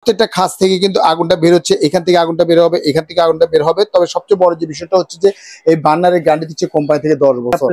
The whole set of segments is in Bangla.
প্রত্যেকটা খাস থেকে কিন্তু আগুনটা বের হচ্ছে, এখান থেকে আগুনটা বের হবে, এখান থেকে আগুনটা বের হবে। তবে সবচেয়ে বড় যে বিষয়টা হচ্ছে যে এই বার্নারের গ্যারান্টি দিচ্ছে কোম্পানি থেকে 10 বছর।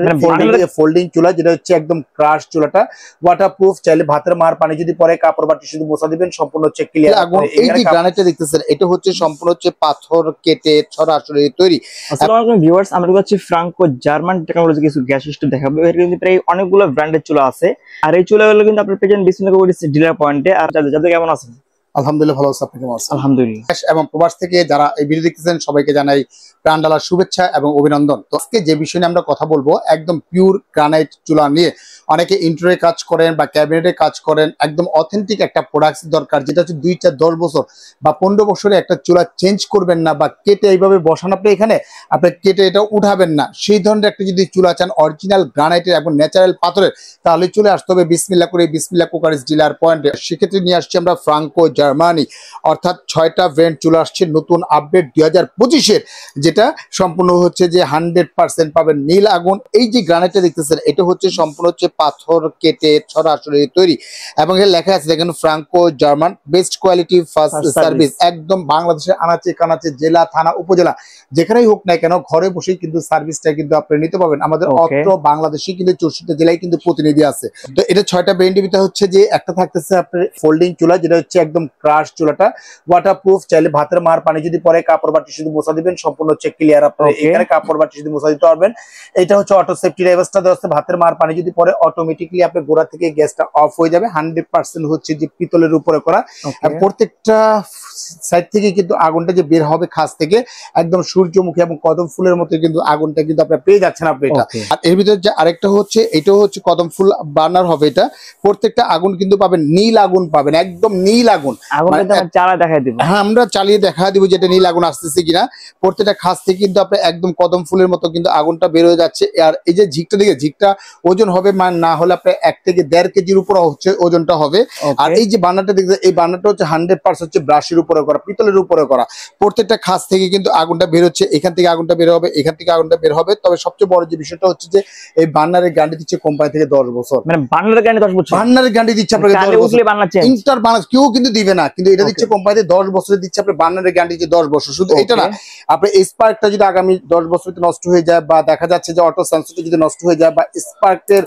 ফোল্ডিং চুলা যেটা হচ্ছে একদম ক্রাশ চুলাটা, ওয়াটারপ্রুফ। চাইলে ভাতের মার পানি যদি পরে কাপড় বাটি শুধু মোছা দিবেন, সম্পূর্ণ হচ্ছে ক্লিয়ার আগুন। এই যে গ্রানাইটটা দেখতেছেন এটা হচ্ছে সম্পূর্ণ হচ্ছে পাথর কেটে সরাসরি তৈরি। আসসালামু আলাইকুম ভিউয়ার্স, আমরা হচ্ছে ফ্রাঙ্কো জার্মান টেকনোলজি কিছু গ্যাস স্টোভ দেখাবো। এর কিন্তু প্রায় অনেকগুলো ব্র্যান্ডের চুলা আছে, আর এই চুলাগুলো কিন্তু আপনার পেজেন্ট বিসমিল্লাহ ডিলার পয়েন্টে। আর যাদের কেমন আছেন? আলহামদুলিল্লাহ ভালো আছি, আপনি কেমন আছেন? আলহামদুলিল্লাহ। এবং প্রবাস থেকে যারা এই ভিডিও দেখতেছেন সবাইকে জানাই প্রাণ ঢালার শুভেচ্ছা এবং অভিনন্দন। তো আজকে যে বিষয় নিয়ে আমরা কথা বলবো একদম পিওর গ্রানাইট চুলা নিয়ে। অনেকে ইন্টেরিয়রে কাজ করেন বা ক্যাবিনেটে কাজ করেন, একদম অথেন্টিক একটা প্রোডাক্ট দরকার যেটা হচ্ছে 2, 4, 10 বছর বা 15 বছরে একটা চুলা চেঞ্জ করবেন না, বা কেটে এইভাবে বসান আপনি এখানে, আপনি কেটে এটা উঠাবেন না, সেই ধরনের একটা যদি চুলা চান অরিজিনাল গ্রানাইটের এবং ন্যাচারাল পাথরের, তাহলে চলে আসতে হবে বিসমিল্লাহ করে বিসমিল্লাহ কুকারিজ ডিলার পয়েন্টে। সেক্ষেত্রে নিয়ে আসছি আমরা ফ্রাঙ্কো জার্মানি, অর্থাৎ 6টা ব্র্যান্ড চলে আসছে নতুন আপডেট 2025-এর, যেটা সম্পূর্ণ হচ্ছে যে 100% পাবেন নীল আগুন। এই যে গ্রানাইটটা দেখতেছেন এটা হচ্ছে সম্পূর্ণ হচ্ছে পাথর কেটে সরাসরি তৈরি, এবং এর লেখা আছে দেখেন Franco German best quality first service. একদম বাংলাদেশের আনাচে কানাচে জেলা থানা উপজেলা যেখানেই হোক না কেন ঘরে বসেই কিন্তু সার্ভিসটা কিন্তু আপনি নিতে পারবেন। আমাদের অত্র বাংলাদেশে কিন্তু 64টা জেলায় কিন্তু প্রতিনিধি আছে। তো এটা 6টা ব্র্যান্ডের ভিতরে হচ্ছে যে একটা থাকতেছে আপনার ফোল্ডিং চুলা যেটা হচ্ছে একদম ক্রাশ চুলাটা, ওয়াটারপ্রুফ। চাইলে ভাতের মার পানি যদি পরে কাপড় বাটি শুধু মোছা দিবেন, সম্পূর্ণ হচ্ছে ক্লিয়ার। আপনি এখানে কাপড় বাটি শুধু মোছা দিতে পারবেন। এটা হচ্ছে অটো সেফটি ব্যবস্থা দেওয়া আছে। ভাতের মার পানি যদি পরে অটোমেটিকলি আপনার গোড়া থেকে গ্যাসটা অফ হয়ে যাবে। 100% হচ্ছে যে পিতলের উপরে করা। প্রত্যেকটা সাইড থেকে কিন্তু আগুনটা যে বের হবে খাস থেকে একদম সূর্যমুখী এবং কদম ফুলের মতো কিন্তু আগুনটা কিন্তু আপনি পেয়ে যাচ্ছেন আপনি এটা। আর এর ভিতরে যে আরেকটা হচ্ছে এটাও হচ্ছে কদম ফুল বার্নার হবে। এটা প্রত্যেকটা আগুন কিন্তু পাবেন নীল আগুন পাবেন, একদম নীল আগুন। হ্যাঁ, আমরা চালিয়ে দেখা দিব যেটা নীল আগুন আসতেছে কিনা। প্রত্যেকটা খাস থেকে কিন্তু আপনি একদম কদম ফুলের মতো কিন্তু আগুনটা বের হয়ে যাচ্ছে। আর এই যে ঝিকটা দিকে, ঝিকটা ওজন হবে না হলে আপনার 1 থেকে 1.5 কেজির উপরে হচ্ছে ওজনটা হবে। আর এই যে বার্নারটা দেখতে, এই বার্নারটা হচ্ছে 100% হচ্ছে ব্রাশের উপরে করা, পিতলের উপরে করা। প্রত্যেকটা খাস থেকে কিন্তু আগুনটা বের হচ্ছে, এখান থেকে আগুনটা বের হবে, এখান থেকে আগুনটা বের হবে। তবে সবচেয়ে বড় যে বিষয়টা হচ্ছে যে এই বার্নারের গ্যারান্টি দিচ্ছে কোম্পানি থেকে 10 বছর। মানে বার্নারের গ্যারান্টি 10 বছর, বার্নারের গ্যারান্টি দিচ্ছে আপনাকে 10 বছর। ইন্টার বার্নার কেউ কিন্তু দিবে না, কিন্তু এটা দিচ্ছে কোম্পানিতে 10 বছরের দিচ্ছে। আপনি বার্নারের গ্যারান্টি দিচ্ছে 10 বছর। শুধু এটা না, আপনি স্পার্কটা যদি আগামী 10 বছর নষ্ট হয়ে যায়, বা দেখা যাচ্ছে যে অটো সেন্সরটা যদি নষ্ট হয়ে যায়, বা স্পার্কের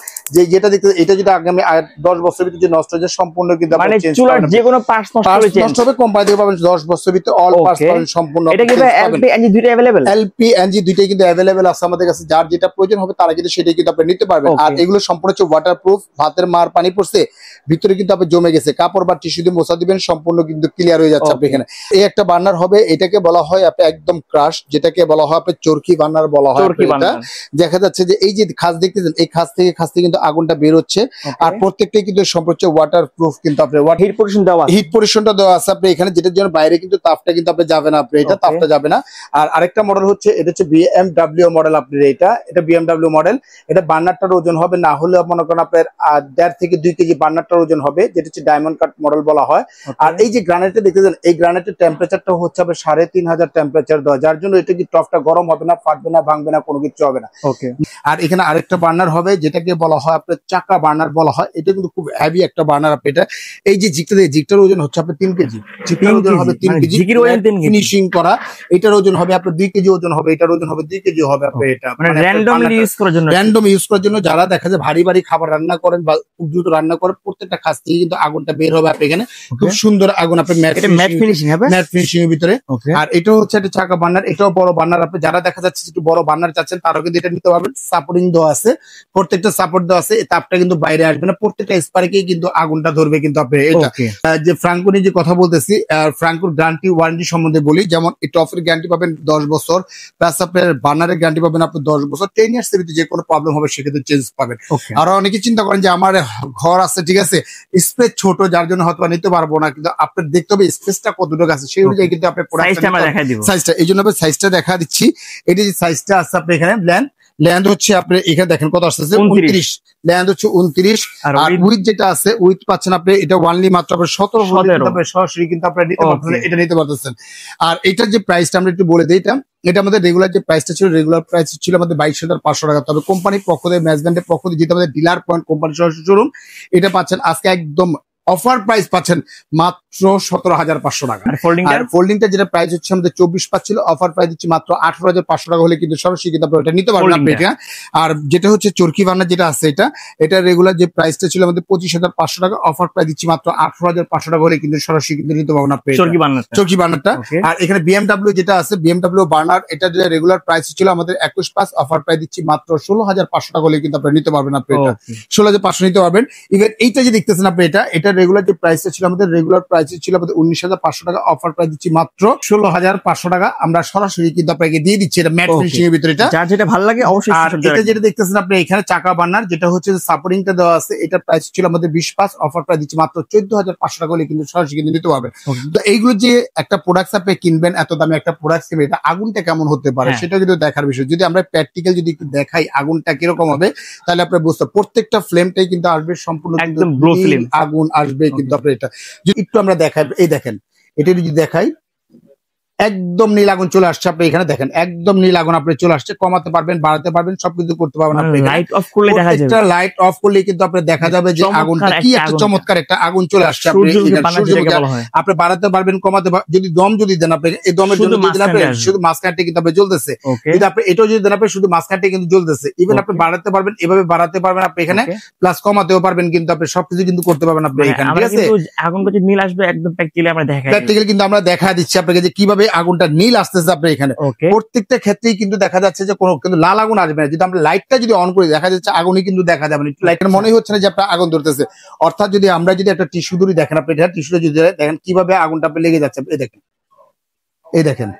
যেটা দেখতে এটা যদি আগামী 10 বছরের ভিতরে যদি নষ্ট হয়ে যায়, সম্পূর্ণ কিন্তু মানে চুলার যে কোনো পার্টস নষ্ট হবে কোম্পানি থেকে পাবেন 10 বছরের ভিতরে অল পার্টস পাবেন সম্পূর্ণ। এটা কি এলপি এনজি দুটো अवेलेबल? এলপি এনজি দুটোই কিন্তু अवेलेबल আছে আমাদের কাছে। যার যেটা প্রয়োজন হবে তারা কিন্তু সেটাই কিন্তু আপনি নিতে পারবেন। আর এগুলো সম্পূর্ণ হচ্ছে ওয়াটারপ্রুফ। ভাতের মার পানি পড়ছে ভিতরে কিন্তু আপনি জমে গেছে, কাপড় বা টিস্যু দিয়ে মোছা দিবেন, সম্পূর্ণ কিন্তু ক্লিয়ার হয়ে যাচ্ছে আপনি এখানে। এই একটা বার্নার হবে, এটাকে বলা হয় আপনি একদম ক্রাশ, যেটাকে বলা হয় আপনি চরকি বার্নার বলা হয়। এটা দেখা যাচ্ছে যে এই যে খাস দেখতেছেন, এই খাস থেকে কিন্তু আগুনটা বের হচ্ছে। আর প্রত্যেকটাই কিন্তু সম্পূর্ণ ওয়াটারপ্রুফ, কিন্তু আপনি হিট পরিশনটা দেওয়া আছে আপনি এখানে, যেটার জন্য বাইরে কিন্তু তাপটা কিন্তু আপনি যাবে না, আপনি এটা তাপটা যাবে না। আর আরেকটা মডেল হচ্ছে এটা হচ্ছে BMW মডেল। আপনি এটা BMW মডেল। এটা বার্নারটার ওজন হবে না হলে মনে করেন আপনার 1.5 থেকে 2 কেজি বার্নারটার ওজন হবে, যেটা হচ্ছে ডায়মন্ড কাট মডেল বলা হয়। আর এই যে গ্রানাইটটা দেখতেছেন, এই গ্রানাইটের টেম্পারেচারটা হচ্ছে আপনার 3500 টেম্পারেচার দেওয়া, যার জন্য এটা কি টপটা গরম হবে না, ফাটবে না, ভাঙবে না, কোনো কিছু হবে না। আর এখানে আরেকটা বার্নার হবে যেটাকে বলা হয় আপনার চাকা বার্নার বলা হয়। এটা কিন্তু খুব হেভি একটা বার্নার। আপনি এটা এই যে জিগটার ওজন হচ্ছে আপনার 3 কেজি। জিগটার ওজন হবে 3 কেজি, ফিনিশিং করা। এটার ওজন হবে আপনার 2 কেজি ওজন হবে, এটার ওজন হবে 2 কেজি হবে। আপনি এটা মানে র্যান্ডমলি ইউজ করার জন্য যারা দেখা যায় ভারী খাবার রান্না করেন বা খুব দ্রুত রান্না করেন, প্রত্যেকটা খাস থেকে কিন্তু আগুনটা বের হবে আপনি এখানে। খুব সুন্দর আগুন, আপনি ম্যাট ফিনিশিং এর ভিতরে। আর এটা হচ্ছে একটা চাকা বার্নার, এটাও বড় বার্নার। আপনি যারা দেখা যাচ্ছে একটু বড় বার্নার চাচ্ছেন তারাও কিন্তু এটা নিতে পারবেন। সাপোর্টিং দেওয়া আছে, প্রত্যেকটা সাপোর্ট দেওয়া আছে, তাপটা কিন্তু বাইরে আসবে না, প্রত্যেকটা স্পার্কেই কিন্তু আগুনটা ধরবে কিন্তু আপনি এটা। যে ফ্রাঙ্কো নিয়ে যে কথা বলতেছি, ফ্রাঙ্কোর গ্যারান্টি ওয়ারেন্টি সম্বন্ধে বলি, যেমন এই টপের গ্যারান্টি পাবেন 10 বছর, প্লাস আপনার বার্নারের গ্যারান্টি পাবেন আপনি 10 বছর। 10 ইয়ার্স এর ভিতরে যে কোনো প্রবলেম হবে সেক্ষেত্রে চেঞ্জ পাবেন। আর অনেকে চিন্তা করেন যে আমার ঘর আছে, ঠিক আছে, স্পেস ছোট, যার জন্য হয়তো নিতে পারবো না, কিন্তু আপনার দেখতে হবে স্পেসটা কতটুকু আছে, সেই অনুযায়ী কিন্তু আপনার সাইজটা, এই জন্য আমি সাইজটা দেখা দিচ্ছি। এটা যে সাইজটা আছে আপনি এখানে লেন্থ হচ্ছে আপনি এখানে দেখেন কত আসতেছে 29, লেন্থ হচ্ছে 29। আর উইথ যেটা আছে, উইথ পাচ্ছেন আপনি এটা ওয়ানলি মাত্র আপনার 17 সরাসরি কিন্তু আপনি নিতে পারতেছেন, এটা নিতে পারতেছেন। আর এটার যে প্রাইসটা আমরা একটু বলে দিই, এটা আমাদের রেগুলার যে প্রাইসটা ছিল, রেগুলার প্রাইস ছিল আমাদের 22,500 টাকা। তবে কোম্পানির পক্ষ থেকে, ম্যানেজমেন্টের পক্ষ থেকে, যেটা আমাদের ডিলার পয়েন্ট কোম্পানি সরাসরি শোরুম, এটা পাচ্ছেন আজকে একদম অফার প্রাইস পাচ্ছেন মাত্র 17,500 টাকা। আর ফোল্ডিংটা আর ফোল্ডিংটা যেটা প্রাইস হচ্ছে আমাদের 24 পাচ্ছিল, অফার প্রাইস দিচ্ছি মাত্র 18,500 টাকা হলে কিন্তু সরাসরি কিন্তু আপনি এটা নিতে পারবেন আপনি এটা। আর যেটা হচ্ছে চরকি বার্নার যেটা আছে এটা রেগুলার যে প্রাইসটা ছিল আমাদের 25,500 টাকা, অফার প্রাইস দিচ্ছি মাত্র 18,500 টাকা হলে কিন্তু সরাসরি কিন্তু নিতে পারবেন আপনি চরকি বার্নারটা। আর এখানে বিএমডব্লিউ যেটা আছে বিএমডব্লিউ বার্নার, এটা যে রেগুলার প্রাইস ছিল আমাদের 21+, অফার প্রাইস দিচ্ছি মাত্র 16,500 টাকা হলে কিন্তু আপনি নিতে পারবেন আপনি এটা 16,500 নিতে পারবেন। ইভেন এইটা যে দেখতেছেন আপনি এটা রেগুলার যে প্রাইসটা ছিল আমাদের রেগুলার প্রাইস ছিল আমাদের 19,500 টাকা, অফার প্রাইস দিচ্ছি মাত্র 16,500 টাকা। আমরা সরাসরি কিন্তু আপনাকে দিয়ে দিচ্ছি এটা ম্যাট ফিনিশিং এর ভিতরে, এটা যার যেটা ভালো লাগে অবশ্যই। আর এটা যেটা দেখতেছেন আপনি এখানে চাকা বার্নার যেটা হচ্ছে সাপোর্টিংটা দেওয়া আছে, এটা প্রাইস ছিল আমাদের 20+, অফার প্রাইস দিচ্ছি মাত্র 14,500 টাকা হলে কিন্তু সরাসরি কিন্তু নিতে পারবেন। তো এইগুলো যে একটা প্রোডাক্ট আপনি কিনবেন, এত দামে একটা প্রোডাক্ট কিনবেন, এটা আগুনটা কেমন হতে পারে সেটা কিন্তু দেখার বিষয়। যদি আমরা প্র্যাকটিক্যাল যদি একটু দেখাই আগুনটা কিরকম হবে, তাহলে আপনি বুঝতে প্রত্যেকটা ফ্লেমটাই কিন্তু আসবে সম্পূর্ণ একদম ব্লো ফ্লেম আগুন আসবে কিন্তু আপনি এটা যদি একটু আমরা দেখাই, এই দেখেন এটা যদি দেখাই একদম নীল আগুন চলে আসছে আপনি এখানে দেখেন, একদম নীল আগুন আপনি চলে আসছে। কমাতে পারবেন, বাড়াতে পারবেন, সবকিছু করতে পারবেন আপনি। লাইট অফ করলে দেখা যাবে, লাইট অফ করলে কিন্তু আপনি দেখা যাবে যে আগুনটা কি একটা চমৎকার একটা আগুন চলে আসছে। আপনি বাড়াতে পারবেন, কমাতে পারবেন। যদি দম যদি দেন আপনি, এই দমের জন্য শুধু মাঝখানটা কিন্তু আপনি জ্বলতেছে, কিন্তু আপনি এটাও যদি দেন আপনি শুধু মাঝখানটা কিন্তু জ্বলতেছে। ইভেন আপনি বাড়াতে পারবেন, এভাবে বাড়াতে পারবেন আপনি এখানে, প্লাস কমাতেও পারবেন, কিন্তু আপনি সবকিছু কিন্তু করতে পারবেন আপনি এখানে, ঠিক আছে। আগুন যদি নীল আসবে একদম প্র্যাকটিক্যালি কিন্তু আমরা দেখা দিচ্ছি আপনাকে যে কিভাবে আগুনটা নীল আসতেছে আপনি এখানে। প্রত্যেকটা ক্ষেত্রেই কিন্তু দেখা যাচ্ছে যে কোনো কিন্তু লাল আগুন আসবে না। যদি আমরা লাইটটা যদি অন করি দেখা যাচ্ছে আগুনই কিন্তু দেখা যাবে না, লাইটের মনেই হচ্ছে না যে আপনার আগুন ধরতেছে। অর্থাৎ যদি আমরা যদি একটা টিস্যু ধরি, দেখেন আপনি এটা টিস্যুটা যদি দেখেন কিভাবে আগুনটা আপনি লেগে যাচ্ছে, এই দেখেন, এই দেখেন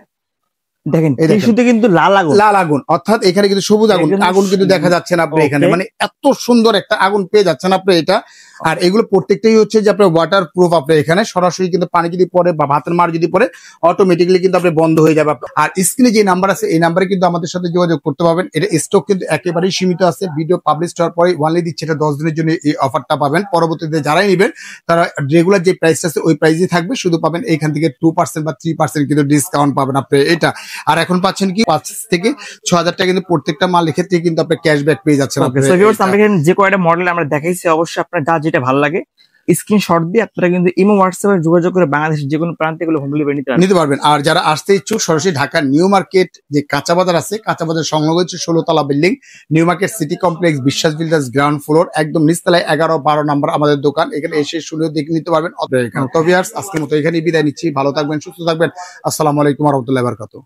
টিস্যুতে কিন্তু লাল আগুন, অর্থাৎ এখানে কিন্তু সবুজ আগুন কিন্তু দেখা যাচ্ছে না আপনি এখানে। মানে এত সুন্দর একটা আগুন পেয়ে যাচ্ছেন আপনি এটা। আর এগুলো প্রত্যেকটাই হচ্ছে যে আপনার ওয়াটার প্রুফ। আপনি এখানে সরাসরি কিন্তু পানি যদি পড়ে বা ভাতের মার যদি পড়ে অটোমেটিক্যালি কিন্তু আপনি বন্ধ হয়ে যাবে। আর স্ক্রিনে যে নাম্বার আছে এই নাম্বারে কিন্তু আমাদের সাথে যোগাযোগ করতে পারবেন। এটা স্টক কিন্তু একেবারেই সীমিত আছে, ভিডিও পাবলিশ হওয়ার পরে ওয়ানলি দিচ্ছে, এটা 10 দিনের জন্য এই অফারটা পাবেন। পরবর্তীতে যারাই নেবেন তারা রেগুলার যে প্রাইসটা আছে ওই প্রাইসই থাকবে, শুধু পাবেন এইখান থেকে 2% বা 3% কিন্তু ডিসকাউন্ট পাবেন আপনি এটা। আর এখন পাচ্ছেন কি 5 থেকে 6,000 টাকা কিন্তু প্রত্যেকটা মালের ক্ষেত্রে কিন্তু আপনি ক্যাশব্যাক পেয়ে যাচ্ছেন। যে কয়টা মডেল আমরা দেখাইছি অবশ্যই আপনার যা যেটা ভালো লাগে স্ক্রিনশট দিয়ে আপনারা কিন্তু ইমো হোয়াটসঅ্যাপে যোগাযোগ করে বাংলাদেশের যে কোনো প্রান্তে গুলো হোম ডেলিভারি নিতে পারবেন। আর যারা আসতে ইচ্ছুক সরাসরি ঢাকা নিউ মার্কেট যে কাঁচা বাজার আছে, কাঁচা বাজার সংলগ্ন হচ্ছে 16 তলা building, new market city complex, বিশ্বাস বিল্ডার্স গ্রাউন্ড ফ্লোর, একদম নিচতলায় 11-12 নাম্বার আমাদের দোকান। এখানে এসে শুনে দেখে নিতে পারবেন। তো ভিউয়ার্স আজকের মতো এখানেই বিদায় নিচ্ছি। ভালো থাকবেন, সুস্থ থাকবেন। আসসালামু আলাইকুম ওয়া রাহমাতুল্লাহি ওয়া বারাকাতুহু।